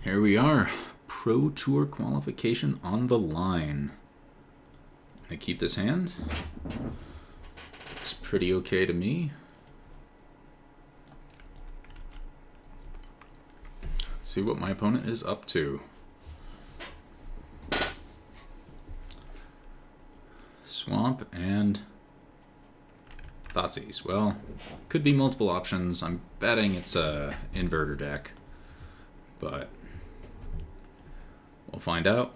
Here we are, Pro Tour qualification on the line. I keep this hand. It's pretty okay to me. Let's see what my opponent is up to. Swamp and Thoughtseize. Well, could be multiple options. I'm betting it's a Inverter deck, but we'll find out.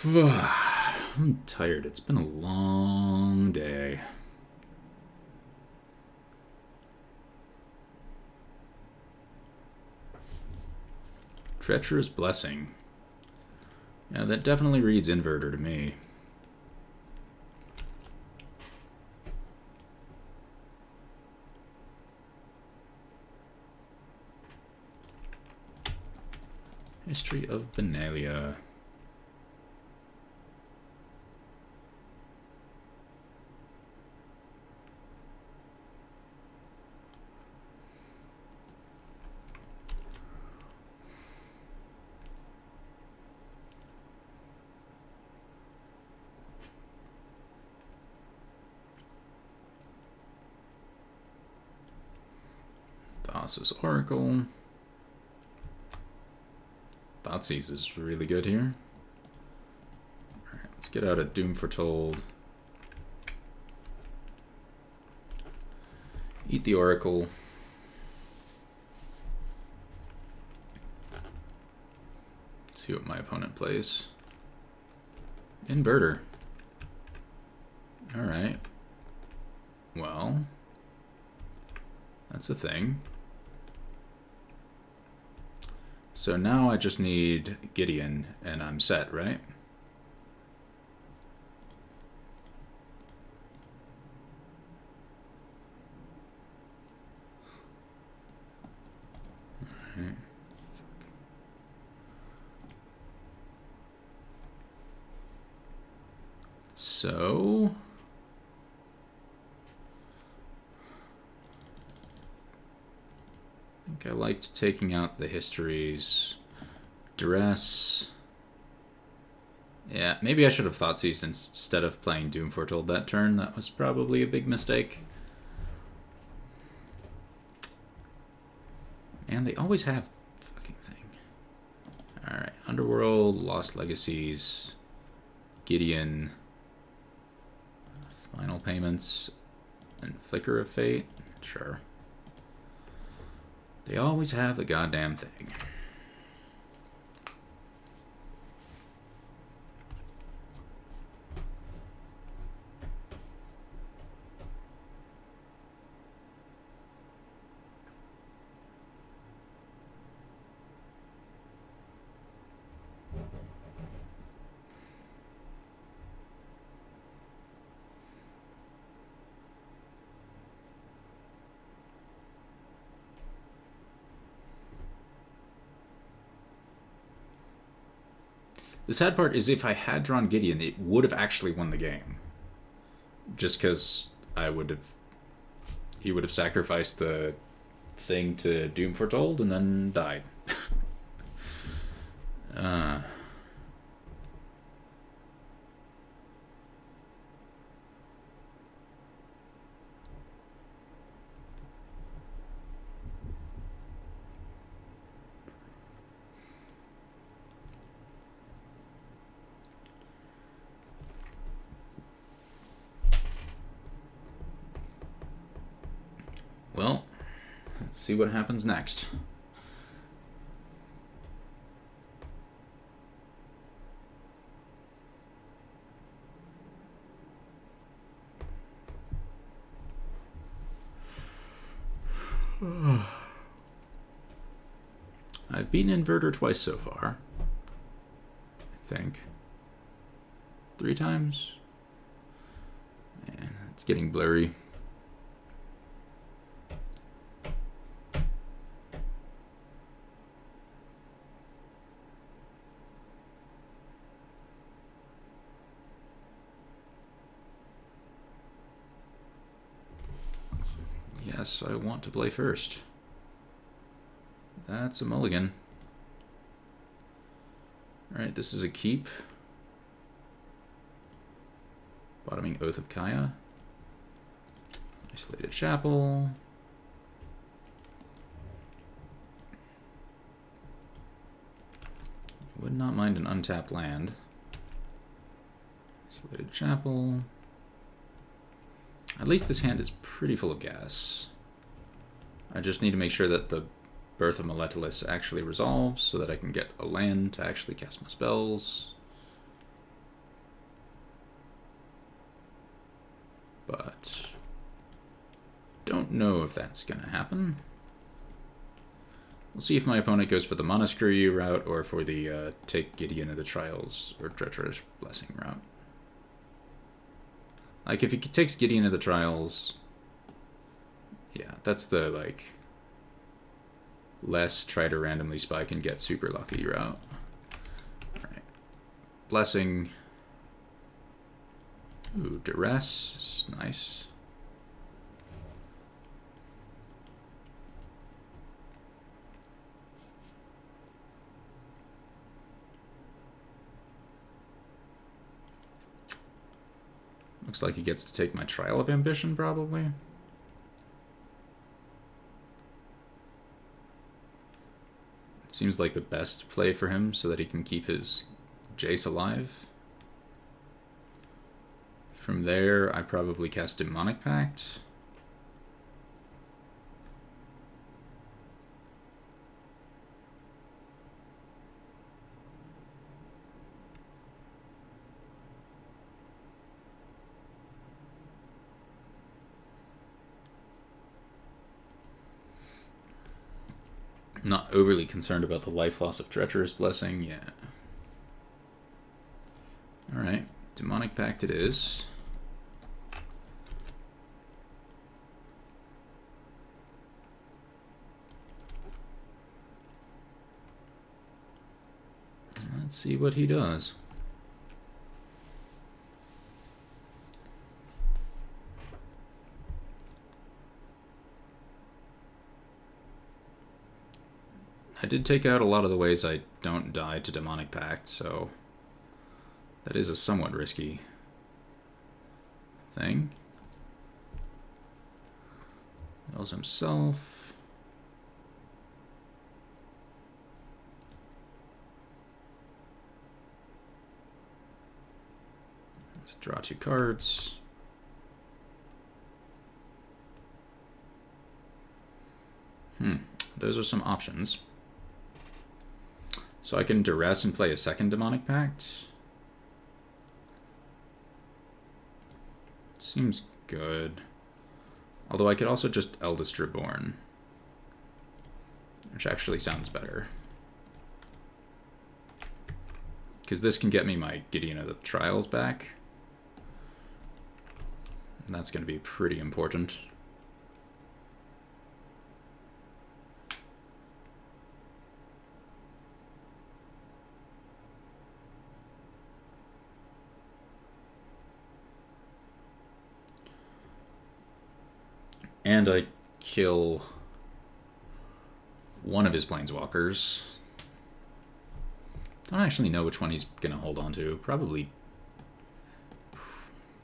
I'm tired. It's been a long day. Treacherous Blessing. Yeah, that definitely reads Inverter to me. History of Benalia. Thassa's Oracle. Thoughtseize is really good here. Alright, let's get out of Doom Foretold. Eat the Oracle. Let's see what my opponent plays. Inverter. Alright. Well, that's a thing. So now I just need Gideon and I'm set, right? Alright. So I think I liked taking out the histories. Duress. Yeah, maybe I should have Thoughtseized instead of playing Doom Foretold that turn. That was probably a big mistake. And they always have the fucking thing. Alright, Underworld, Lost Legacies, Gideon, Final Payments, and Flicker of Fate. Sure. They always have the goddamn thing. The sad part is if I had drawn Gideon, it would have actually won the game. Just because he would have sacrificed the thing to Doom Foretold and then died. Well, let's see what happens next. I've beaten Inverter twice so far. I think. 3 times? Man, it's getting blurry. guess I want to play first. That's a mulligan. Alright, this is a keep. Bottoming Oath of Kaya. Isolated Chapel. Would not mind an untapped land. Isolated Chapel. At least this hand is pretty full of gas. I just need to make sure that the Birth of Meletalus actually resolves so that I can get a land to actually cast my spells. But don't know if that's gonna happen. We'll see if my opponent goes for the Mana Screw You route or for the take Gideon of the Trials or Treacherous Blessing route. Like, if he takes Gideon of the Trials, yeah, that's the, like, less try to randomly spike and get super lucky route. Alright. Blessing. Ooh, Duress. Nice. Looks like he gets to take my Trial of Ambition, probably. It seems like the best play for him so that he can keep his Jace alive. From there, I probably cast Demonic Pact. Not overly concerned about the life loss of Treacherous Blessing, yeah. Alright, Demonic Pact it is. Let's see what he does. I did take out a lot of the ways I don't die to Demonic Pact, so that is a somewhat risky thing. Mills himself. Let's draw 2 cards. Those are some options. So I can Duress and play a second Demonic Pact. Seems good. Although I could also just Eldest Reborn, which actually sounds better. Because this can get me my Gideon of the Trials back. And that's going to be pretty important. And I kill one of his Planeswalkers. Don't actually know which one he's going to hold on to. Probably...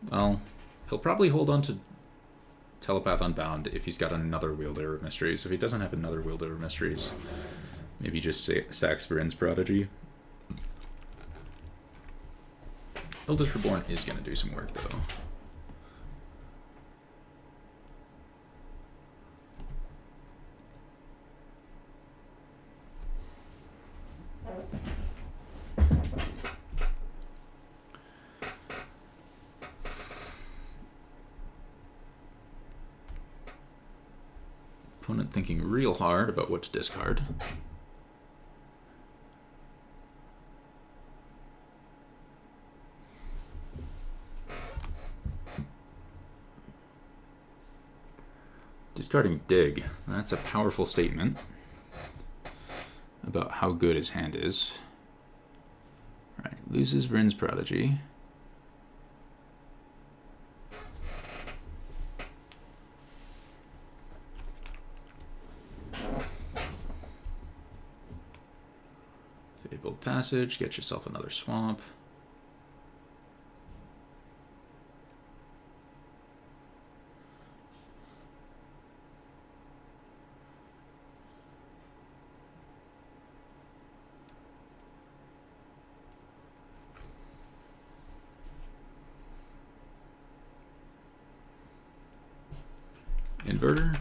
Well, he'll probably hold on to Telepath Unbound if he's got another Wielder of Mysteries. If he doesn't have another Wielder of Mysteries, maybe just sacks Varin's Prodigy. Eldest Reborn is going to do some work, though. Opponent thinking real hard about what to discard. Discarding Dig. That's a powerful statement about how good his hand is. Alright, loses Varin's Prodigy. Passage, get yourself another swamp. Inverter.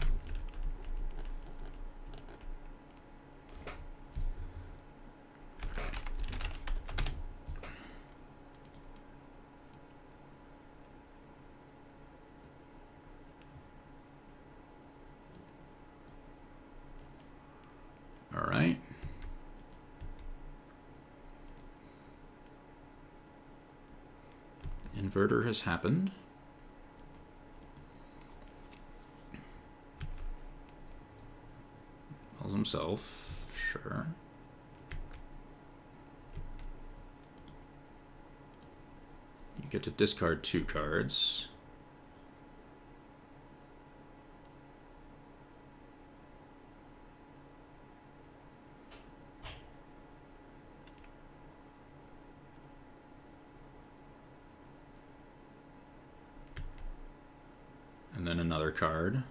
All right. Inverter has happened. Tells himself, sure. You get to discard 2 cards. And then another card.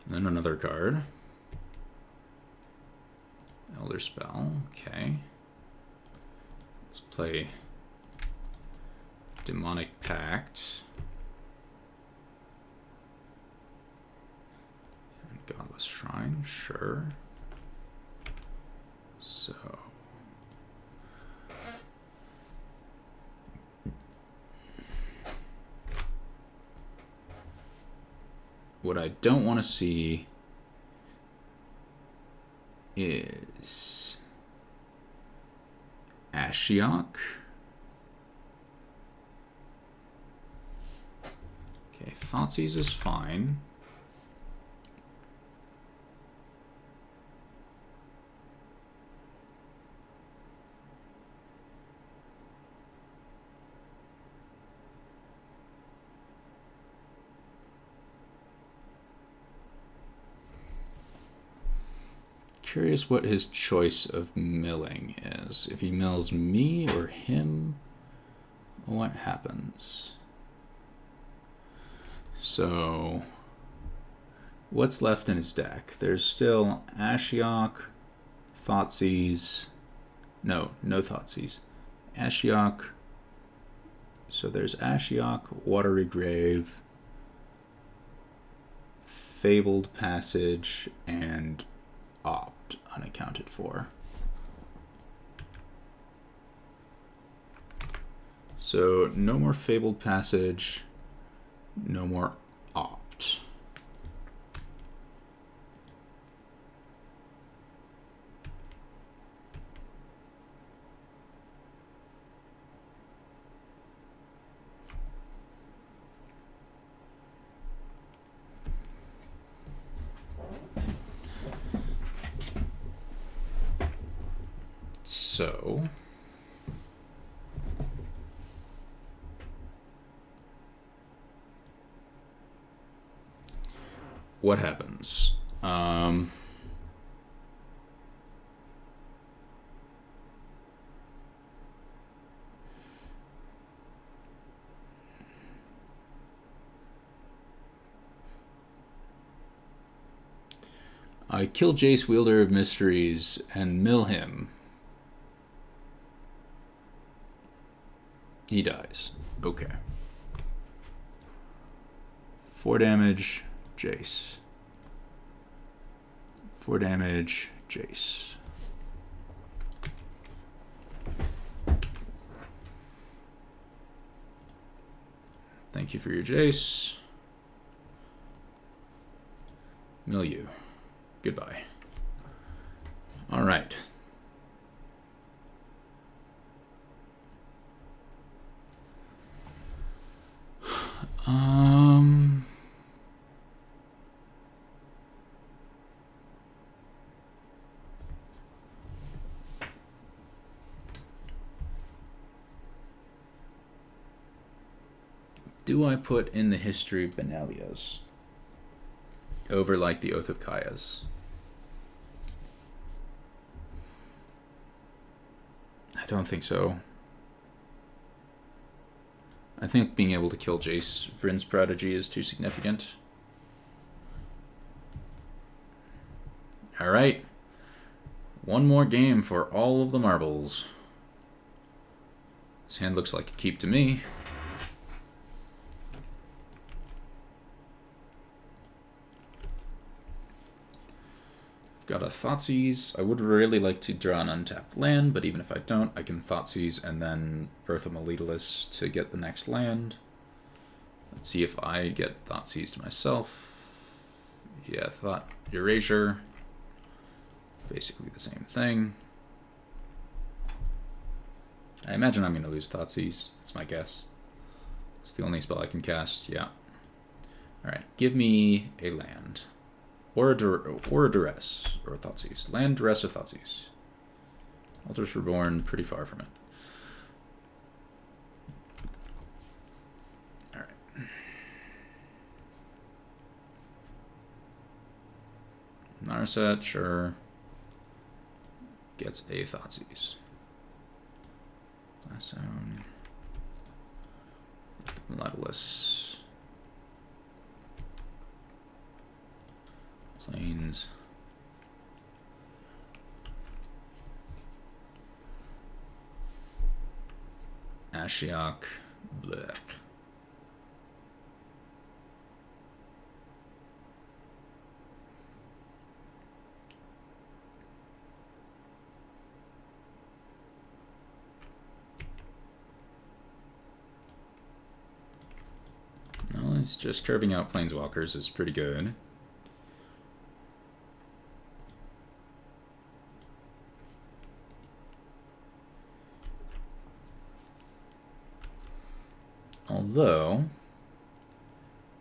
And then another card. Elder Spell, okay. Let's play Demonic Pact. And Godless Shrine, sure. So... what I don't want to see is Ashiok. Okay, Thoughtseize is fine. Curious what his choice of milling is. If he mills me or him, what happens? So, what's left in his deck? There's still Ashiok, Thoughtseize. No Thoughtseize. Ashiok. So there's Ashiok, Watery Grave, Fabled Passage, and Opt unaccounted for. So no more Fabled Passage, no more Opt. So what happens? I kill Jace, Wielder of Mysteries, and mill him. He dies. Okay. 4 damage, Jace. 4 damage, Jace. Thank you for your Jace. Milieu. Goodbye. All right. Do I put in the history of Benalios over like the Oath of Kaias? I don't think so. I think being able to kill Jace Vryn's Prodigy is too significant. Alright. One more game for all of the marbles. This hand looks like a keep to me. Got a Thoughtseize. I would really like to draw an untapped land, but even if I don't, I can Thoughtseize and then Birth of Melitalis to get the next land. Let's see if I get Thoughtseize to myself. Yeah, Thought Erasure. Basically the same thing. I imagine I'm going to lose Thoughtseize. That's my guess. It's the only spell I can cast, yeah. Alright, give me a land. Or a Duress, or a Thoughtseize. Land, Duress, or Thoughtseize. Altars Reborn, pretty far from it. Alright. Narset, sure. Gets a Thoughtseize. Blast Zone. Nautilus. Plains. Ashiok. Blech. Well, it's just curving out Planeswalkers is pretty good. Although,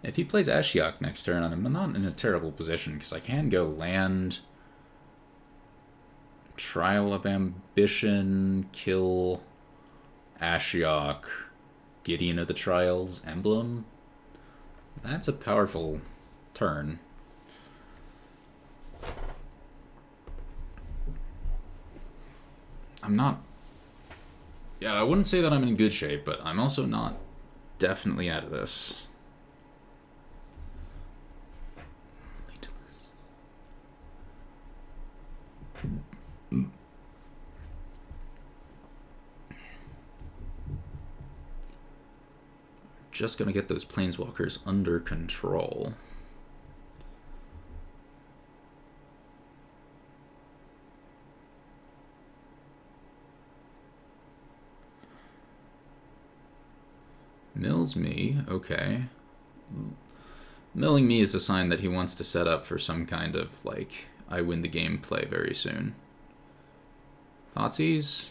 if he plays Ashiok next turn, I'm not in a terrible position because I can go land, Trial of Ambition, kill Ashiok, Gideon of the Trials, Emblem. That's a powerful turn. I'm not... Yeah, I wouldn't say that I'm in good shape, but I'm also not definitely out of this. Just gonna get those Planeswalkers under control. Mills me, okay. Milling me is a sign that he wants to set up for some kind of, like, I win the game play very soon. Thoughtseize?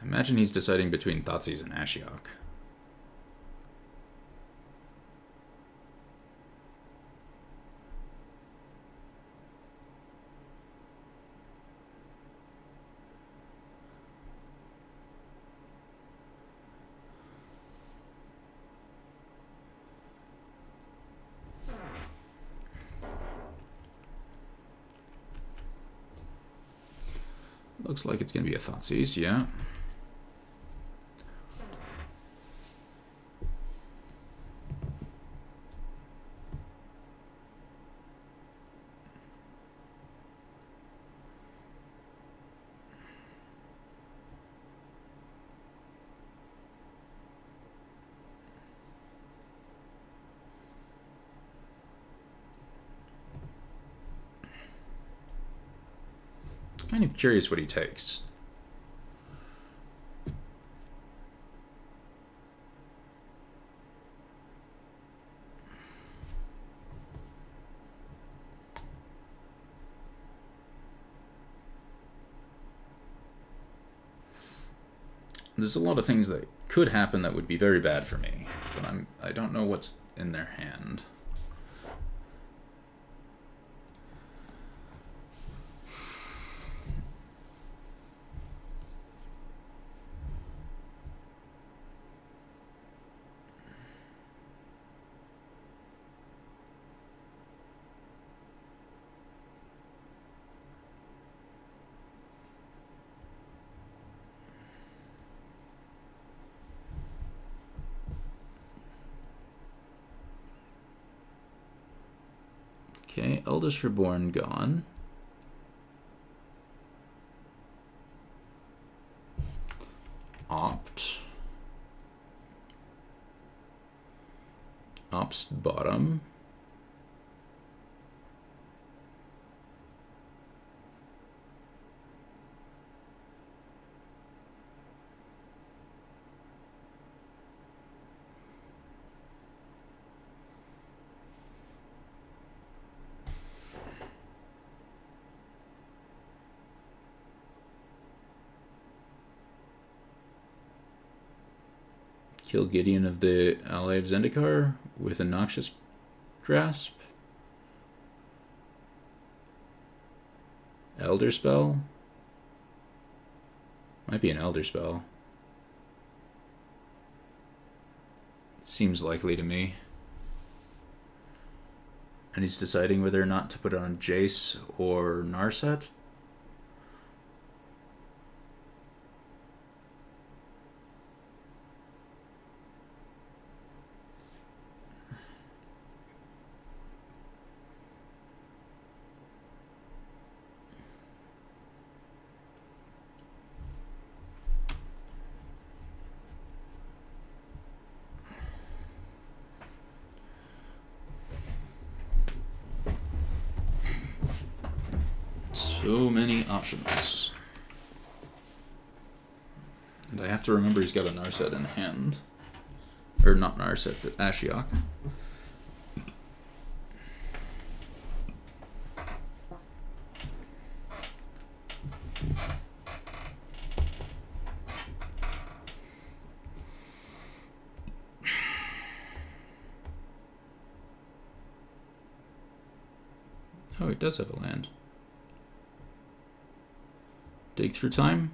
I imagine he's deciding between Thoughtseize and Ashiok. Looks like it's going to be a Thoughtseize, yeah. Kind of curious what he takes. There's a lot of things that could happen that would be very bad for me, but I don't know what's in their hand. Okay, Eldest Reborn gone. Opt. Opt's bottom. Kill Gideon of the Ally of Zendikar with a Noxious Grasp. Elder Spell? Might be an Elder Spell. Seems likely to me. And he's deciding whether or not to put it on Jace or Narset. So many options. And I have to remember he's got a Narset in hand. Or not Narset, but Ashiok. Oh, he does have a land. Dig through time.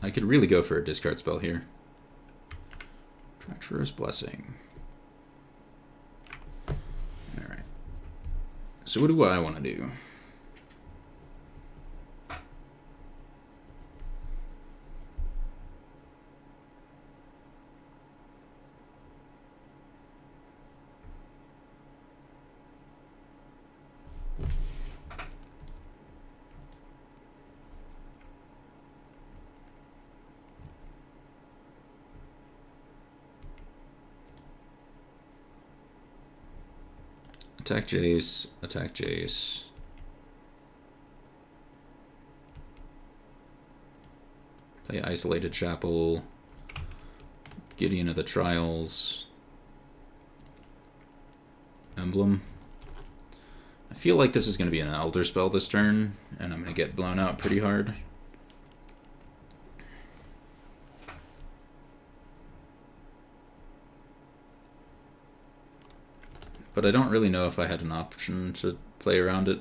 I could really go for a discard spell here. Treacherous Blessing. Alright. So what do I want to do? Attack Jace, attack Jace. Play Isolated Chapel. Gideon of the Trials. Emblem. I feel like this is going to be an Elder Spell this turn, and I'm going to get blown out pretty hard. But I don't really know if I had an option to play around it.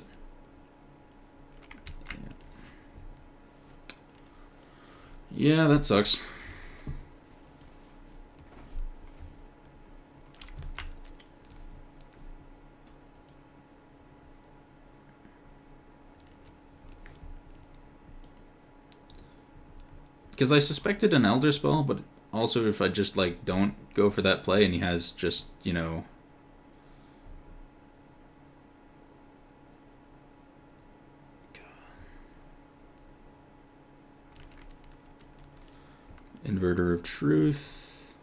Yeah, that sucks. Because I suspected an Elder Spell, but also if I just, like, don't go for that play and he has just, you know... Inverter of Truth.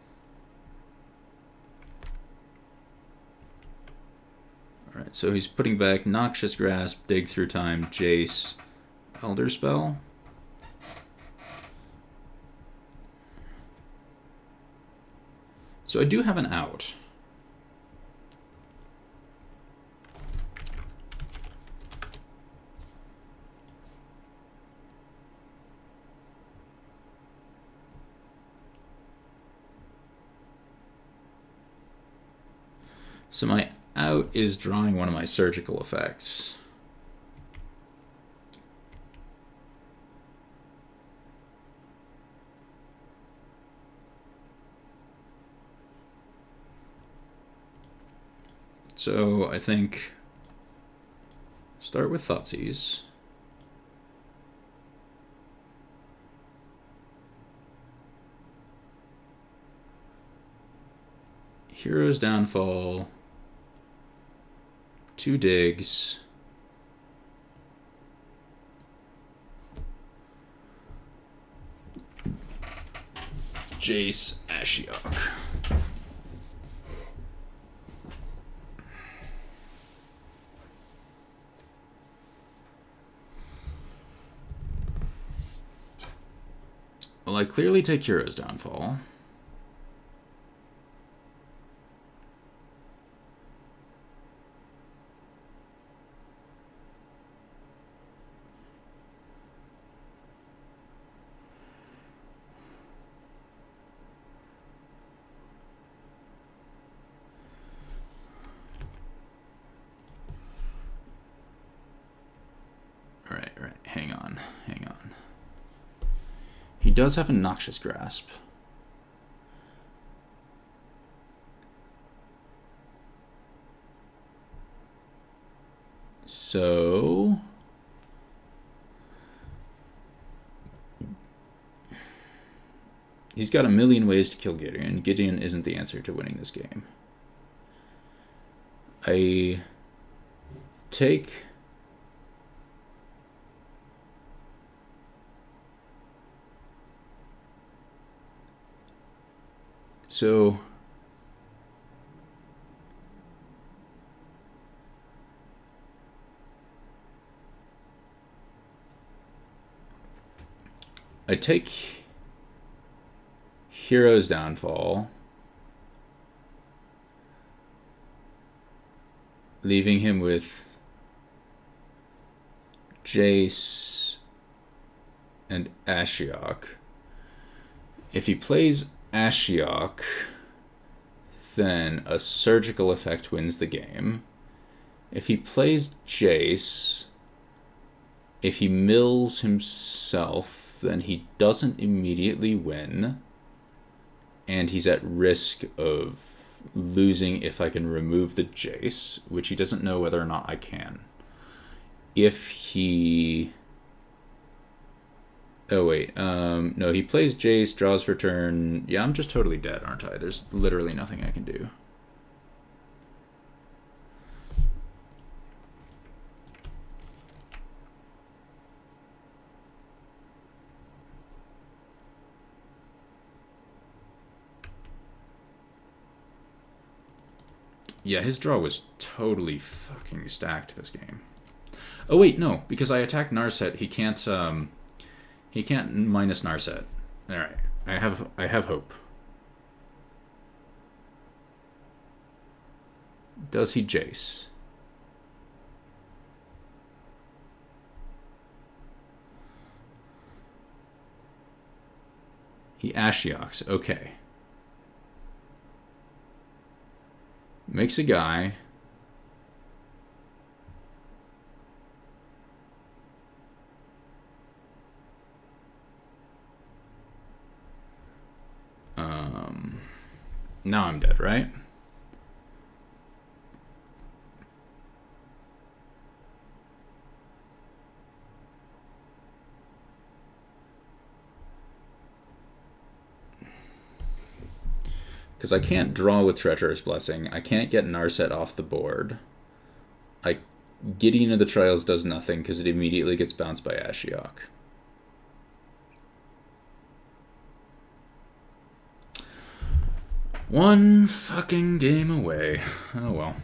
Alright, so he's putting back Noxious Grasp, Dig Through Time, Jace, Elder Spell. So I do have an out. So my out is drawing one of my surgical effects. So I think start with Thoughtseize. Hero's Downfall. 2 digs. Jace, Ashiok. Well, I clearly take Hero's Downfall. Right, hang on. He does have a Noxious Grasp. So he's got a million ways to kill Gideon. Gideon isn't the answer to winning this game. I take so I take Hero's Downfall, leaving him with Jace and Ashiok. If he plays Ashiok, then a Surgical Effect wins the game. If he plays Jace, if he mills himself, then he doesn't immediately win, and he's at risk of losing if I can remove the Jace, which he doesn't know whether or not I can. If he... Oh, wait. No, he plays Jace, draws for turn. Yeah, I'm just totally dead, aren't I? There's literally nothing I can do. Yeah, his draw was totally fucking stacked this game. Oh, wait, no. Because I attacked Narset, he can't minus Narset. Alright. I have hope. Does he Jace? He Ashioks. Okay. Makes a guy. Now I'm dead, right? Because I can't draw with Treacherous Blessing. I can't get Narset off the board. Gideon of the Trials does nothing because it immediately gets bounced by Ashiok. One fucking game away. Oh well.